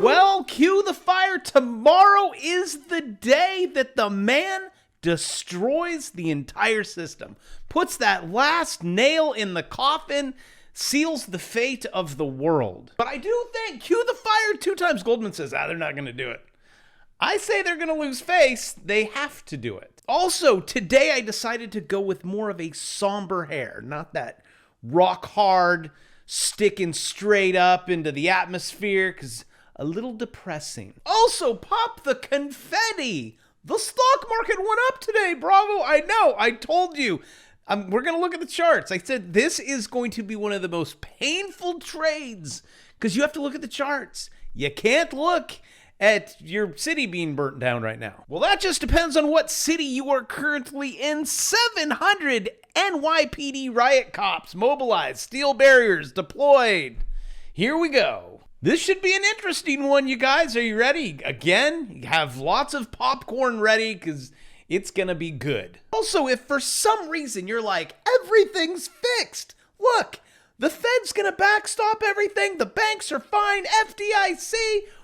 Well, cue the fire. Tomorrow is the day that the man destroys the entire system, puts that last nail in the coffin, seals the fate of the world. But I do think, cue the fire 2 times. Goldman says, they're not going to do it. I say they're going to lose face. They have to do it. Also, today I decided to go with more of a somber hair, not that rock hard, sticking straight up into the atmosphere, because a little depressing. Also, pop the confetti. The stock market went up today, bravo. I know, I told you. We're going to look at the charts. I said this is going to be one of the most painful trades because you have to look at the charts. You can't look at your city being burnt down right now. Well, that just depends on what city you are currently in. 700 NYPD riot cops mobilized, steel barriers deployed. Here we go. This should be an interesting one, you guys. Are you ready? Again, have lots of popcorn ready because it's going to be good. Also, if for some reason you're like, everything's fixed. Look, the Fed's going to backstop everything. The banks are fine. FDIC,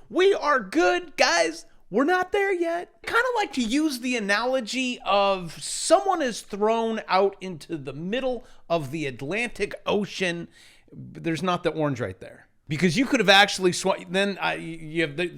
we are good. Guys, we're not there yet. I kind of like to use the analogy of someone is thrown out into the middle of the Atlantic Ocean. There's not the orange right there. Because you could have actually then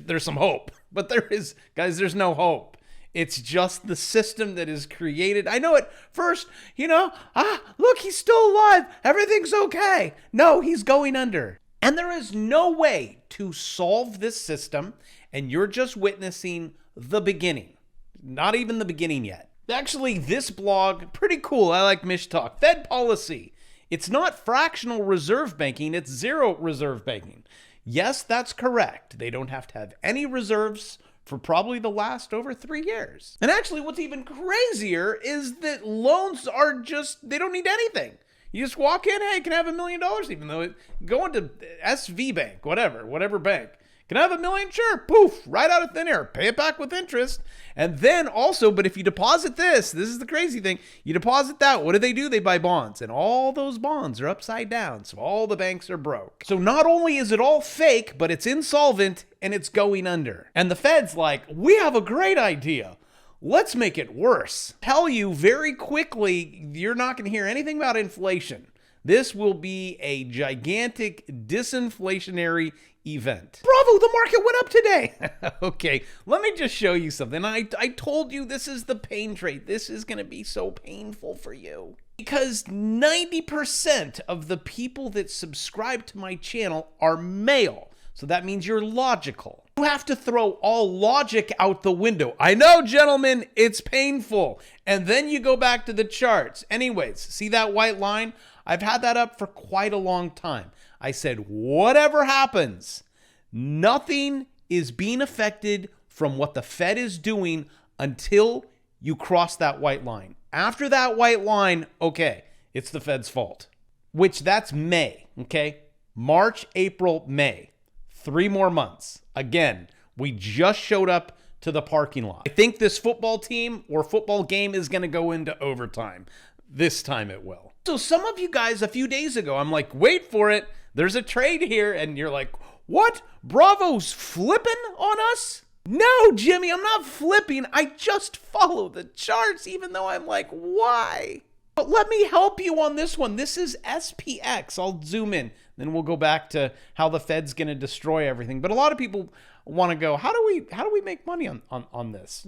there's some hope. But there's no hope. It's just the system that is created. I know at first, look, he's still alive. Everything's okay. No, he's going under. And there is no way to solve this system. And you're just witnessing the beginning. Not even the beginning yet. Actually, this blog, pretty cool. I like Mish Talk. Fed policy. It's not fractional reserve banking, it's zero reserve banking. Yes, that's correct. They don't have to have any reserves for probably the last over 3 years. And actually, what's even crazier is that loans are they don't need anything. You just walk in, hey, can I have $1 million? Even though go into SV Bank, whatever bank. Can I have $1 million? Sure. Poof, right out of thin air. Pay it back with interest. And then also, but if you deposit this is the crazy thing. You deposit that. What do? They buy bonds. And all those bonds are upside down. So all the banks are broke. So not only is it all fake, but it's insolvent and it's going under. And the Fed's like, we have a great idea. Let's make it worse. Tell you very quickly, you're not going to hear anything about inflation. This will be a gigantic disinflationary event. Bravo, the market went up today. Okay, let me just show you something. I told you this is the pain trade. This is going to be so painful for you. Because 90% of the people that subscribe to my channel are male. So that means you're logical. You have to throw all logic out the window. I know, gentlemen, it's painful. And then you go back to the charts. Anyways, see that white line? I've had that up for quite a long time. I said, whatever happens, nothing is being affected from what the Fed is doing until you cross that white line. After that white line, okay, it's the Fed's fault. Which that's May, okay? March, April, May. 3 more months. Again, we just showed up to the parking lot. I think this football team or football game is going to go into overtime. This time it will. So some of you guys a few days ago, I'm like, wait for it. There's a trade here. And you're like, what? Bravo's flipping on us? No, Jimmy, I'm not flipping. I just follow the charts, even though I'm like, why? But let me help you on this one. This is SPX. I'll zoom in. Then we'll go back to how the Fed's going to destroy everything. But a lot of people want to go, how do we make money on this?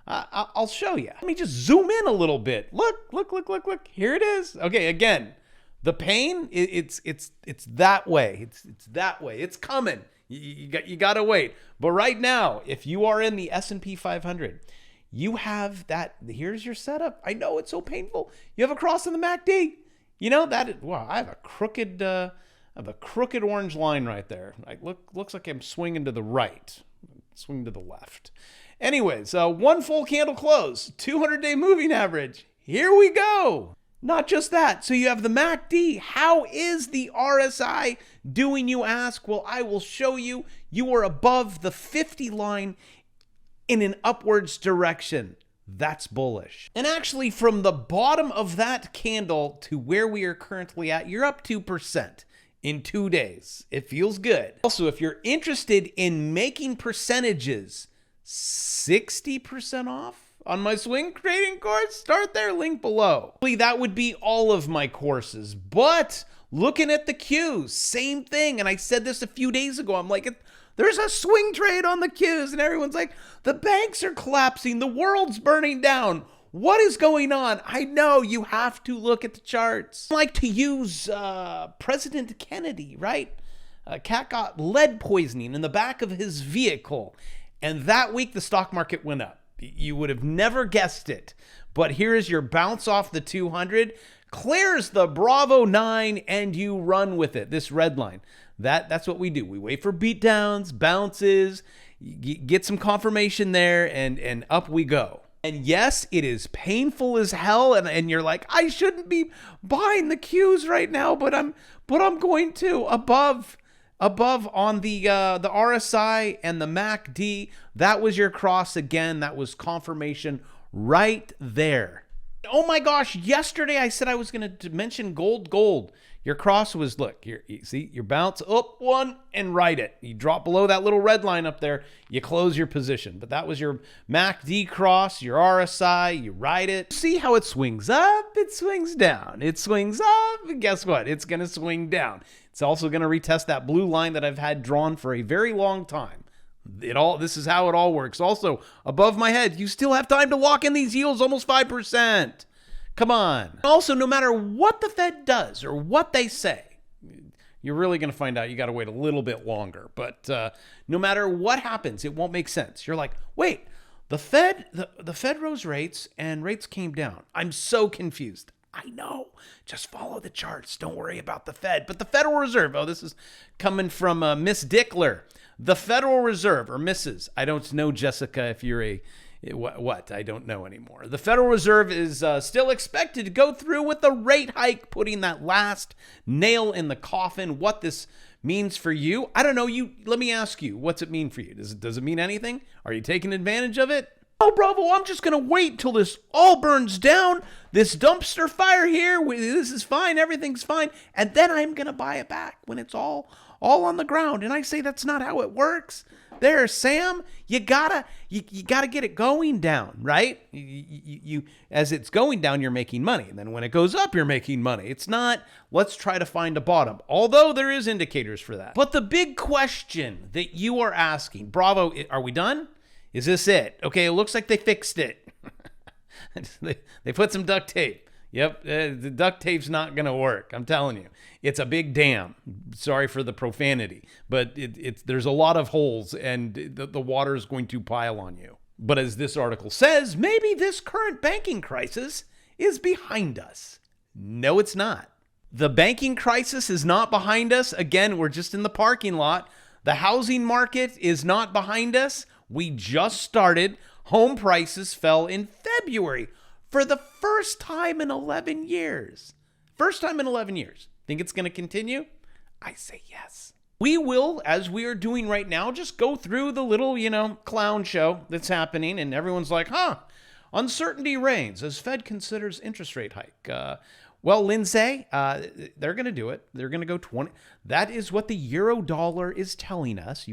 I'll show you. Let me just zoom in a little bit. Look. Here it is. Okay, again, the pain, it's that way. It's that way. It's coming. You got to wait. But right now, if you are in the S&P 500, you have that. Here's your setup. I know it's so painful. You have a cross in the MACD. You know that. Wow, I have a crooked orange line right there. Looks like I'm swinging to the right. Swing to the left. Anyways, one full candle close, 200-day moving average. Here we go. Not just that. So you have the MACD. How is the RSI doing, you ask? Well, I will show you. You are above the 50 line in an upwards direction. That's bullish. And actually, from the bottom of that candle to where we are currently at, you're up 2%. in 2 days. It feels good. Also, if you're interested in making percentages 60% off on my swing trading course, start there, link below. That would be all of my courses, but looking at the Qs, same thing. And I said this a few days ago. I'm like, there's a swing trade on the Qs, and everyone's like, the banks are collapsing, the world's burning down. What is going on? I know you have to look at the charts. I like to use President Kennedy, right? Cat got lead poisoning in the back of his vehicle, and that week the stock market went up. You would have never guessed it, but here is your bounce off the 200, clears the Bravo 9, and you run with it. This red line, that's what we do. We wait for beatdowns, bounces, get some confirmation there, and up we go. And yes, it is painful as hell, and you're like, I shouldn't be buying the Qs right now, but I'm going to. Above on the RSI and the MACD, that was your cross again. That was confirmation right there. Oh my gosh, yesterday I said I was going to mention gold. Your cross was, look, you see, your bounce up one and right it. You drop below that little red line up there, you close your position. But that was your MACD cross, your RSI, you ride it. See how it swings up, it swings down. It swings up, and guess what? It's going to swing down. It's also going to retest that blue line that I've had drawn for a very long time. This is how it all works. Also, above my head, you still have time to lock in these yields, almost 5%. Come on. Also, no matter what the Fed does or what they say, you're really going to find out you got to wait a little bit longer. But no matter what happens, it won't make sense. You're like, wait, the Fed rose rates and rates came down. I'm so confused. I know. Just follow the charts. Don't worry about the Fed. But the Federal Reserve, this is coming from Miss Dickler. The Federal Reserve, or Mrs. I don't know, Jessica, if you're what? I don't know anymore. The Federal Reserve is still expected to go through with the rate hike, putting that last nail in the coffin. What this means for you, I don't know. Let me ask you, what's it mean for you? Does it mean anything? Are you taking advantage of it? Oh, Bravo, I'm just going to wait till this all burns down. This dumpster fire here, this is fine. Everything's fine. And then I'm going to buy it back when it's all on the ground. And I say that's not how it works. There, Sam, you gotta get it going down, right? You as it's going down, you're making money. And then when it goes up, you're making money. It's not, let's try to find a bottom. Although there is indicators for that. But the big question that you are asking, Bravo, are we done? Is this it? Okay, it looks like they fixed it. They put some duct tape. Yep, the duct tape's not going to work. I'm telling you. It's a big dam. Sorry for the profanity, but there's a lot of holes, and the water is going to pile on you. But as this article says, maybe this current banking crisis is behind us. No, it's not. The banking crisis is not behind us. Again, we're just in the parking lot. The housing market is not behind us. We just started. Home prices fell in February for the first time in 11 years. First time in 11 years. Think it's going to continue? I say yes. We will, as we are doing right now, just go through the little, clown show that's happening, and everyone's like, uncertainty reigns as Fed considers interest rate hike. Well, Lindsay, they're going to do it. They're going to go 20. That is what the euro dollar is telling us.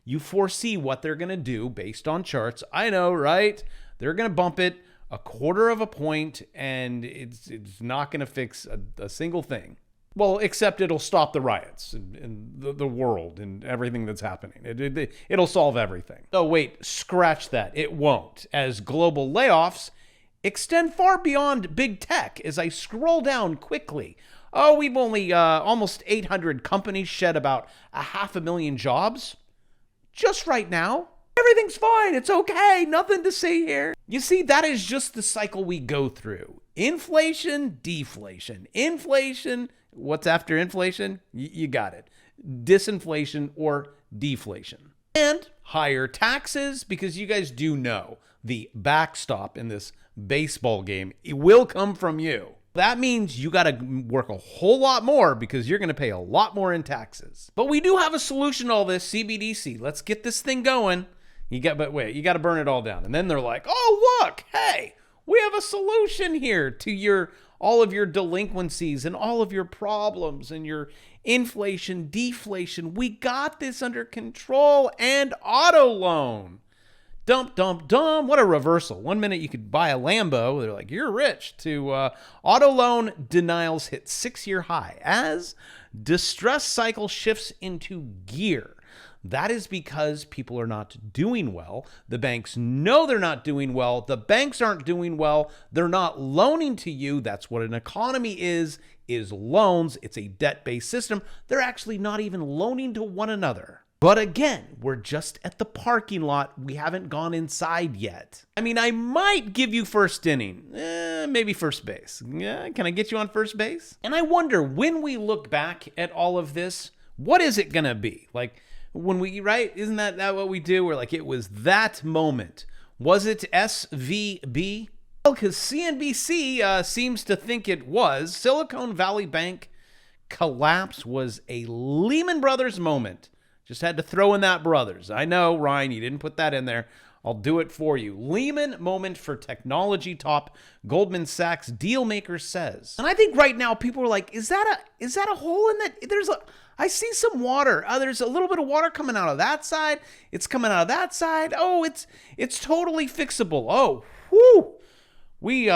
You foresee what they're going to do based on charts. I know, right? They're going to bump it a quarter of a point, and it's not going to fix a single thing. Well, except it'll stop the riots in the world and everything that's happening. It'll solve everything. Oh, wait, scratch that. It won't, as global layoffs extend far beyond big tech. As I scroll down quickly, we've only almost 800 companies shed about 500,000 jobs. Just right now. Everything's fine. It's okay. Nothing to see here. You see, that is just the cycle we go through. Inflation, deflation. Inflation. What's after inflation? You got it. Disinflation or deflation. And higher taxes, because you guys do know the backstop in this baseball game, it will come from you. That means you got to work a whole lot more because you're going to pay a lot more in taxes. But we do have a solution to all this, CBDC. Let's get this thing going. But wait, you got to burn it all down. And then they're like, oh, look, hey, we have a solution here to all of your delinquencies and all of your problems and your inflation, deflation. We got this under control. And auto loan. Dump, dump, dump. What a reversal. 1 minute you could buy a Lambo. They're like, you're rich. To auto loan denials hit 6-year high as distress cycle shifts into gear. That is because people are not doing well. The banks know they're not doing well. The banks aren't doing well. They're not loaning to you. That's what an economy is loans. It's a debt-based system. They're actually not even loaning to one another. But again, we're just at the parking lot. We haven't gone inside yet. I mean, I might give you first inning, maybe first base. Yeah, can I get you on first base? And I wonder, when we look back at all of this, what is it gonna be? Like, when we, right? Isn't that what we do? We're like, it was that moment. Was it SVB? Well, because CNBC seems to think it was. Silicon Valley Bank collapse was a Lehman Brothers moment. Just had to throw in that brothers. I know, Ryan, you didn't put that in there. I'll do it for you. Lehman moment for technology top, Goldman Sachs deal maker says. And I think right now people are like, is that a hole in that? I see some water. There's a little bit of water coming out of that side. It's coming out of that side. Oh, it's totally fixable. Oh, whoo. We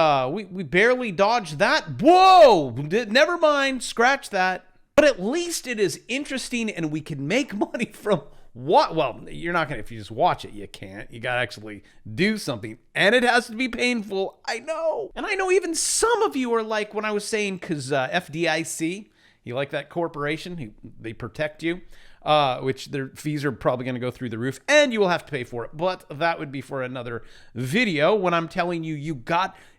barely dodged that. Whoa, never mind. Scratch that. But at least it is interesting and we can make money from what? Well, you're not going to, if you just watch it, you can't. You got to actually do something. And it has to be painful. I know. And I know even some of you are like, when I was saying, because FDIC, you like that corporation? They protect you, which their fees are probably going to go through the roof and you will have to pay for it. But that would be for another video. When I'm telling you,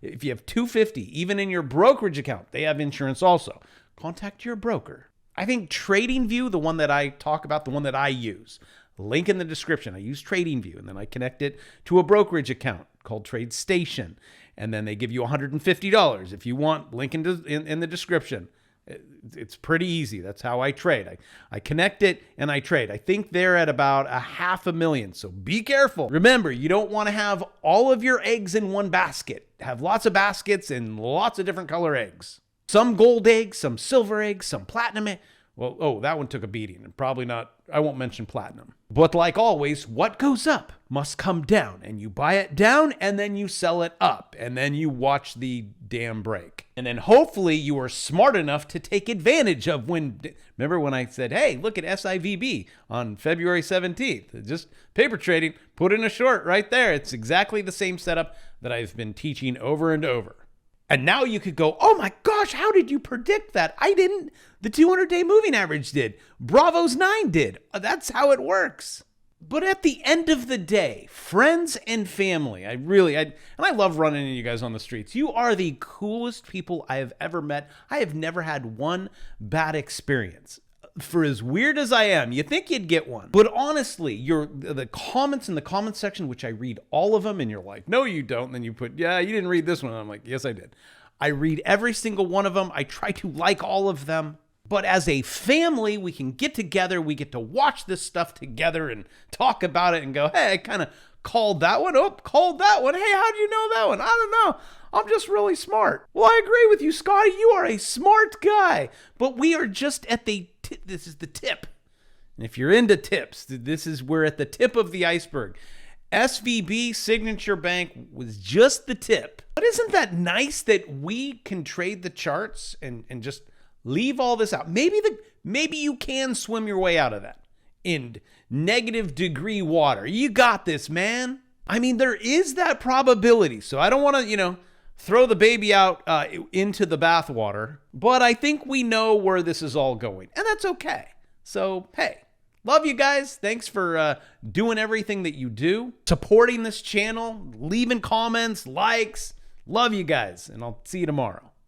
if you have $250, even in your brokerage account, they have insurance also. Contact your broker. I think TradingView, the one that I talk about, the one that I use, link in the description. I use TradingView and then I connect it to a brokerage account called TradeStation. And then they give you $150 if you want, link in the description. It's pretty easy. That's how I trade. I connect it and I trade. I think they're at about $500,000. So be careful. Remember, you don't want to have all of your eggs in one basket. Have lots of baskets and lots of different color eggs. Some gold eggs, some silver eggs, some platinum eggs. Well, oh, that one took a beating and probably not, I won't mention platinum. But like always, what goes up must come down, and you buy it down and then you sell it up and then you watch the dam break. And then hopefully you are smart enough to take advantage of remember when I said, hey, look at SIVB on February 17th, just paper trading, put in a short right there. It's exactly the same setup that I've been teaching over and over. And now you could go, oh my gosh, how did you predict that? I didn't. The 200-day moving average did. Bravo's 9 did. That's how it works. But at the end of the day, friends and family, and I love running into you guys on the streets. You are the coolest people I have ever met. I have never had one bad experience. For as weird as I am, you think you'd get one. But honestly, the comments in the comment section, which I read all of them, and you're like, no, you don't. And then you put, yeah, you didn't read this one. And I'm like, yes, I did. I read every single one of them. I try to like all of them. But as a family, we can get together. We get to watch this stuff together and talk about it and go, hey, I kind of called that one. Oh, called that one. Hey, how do you know that one? I don't know. I'm just really smart. Well, I agree with you, Scotty. You are a smart guy. But we are just at this is the tip. And if you're into tips, we're at the tip of the iceberg. SVB Signature Bank was just the tip. But isn't that nice that we can trade the charts and just leave all this out? Maybe you can swim your way out of that in -degree water. You got this, man. I mean, there is that probability. So I don't want to, throw the baby out into the bathwater. But I think we know where this is all going. And that's okay. So, hey, love you guys. Thanks for doing everything that you do. Supporting this channel. Leaving comments, likes. Love you guys. And I'll see you tomorrow.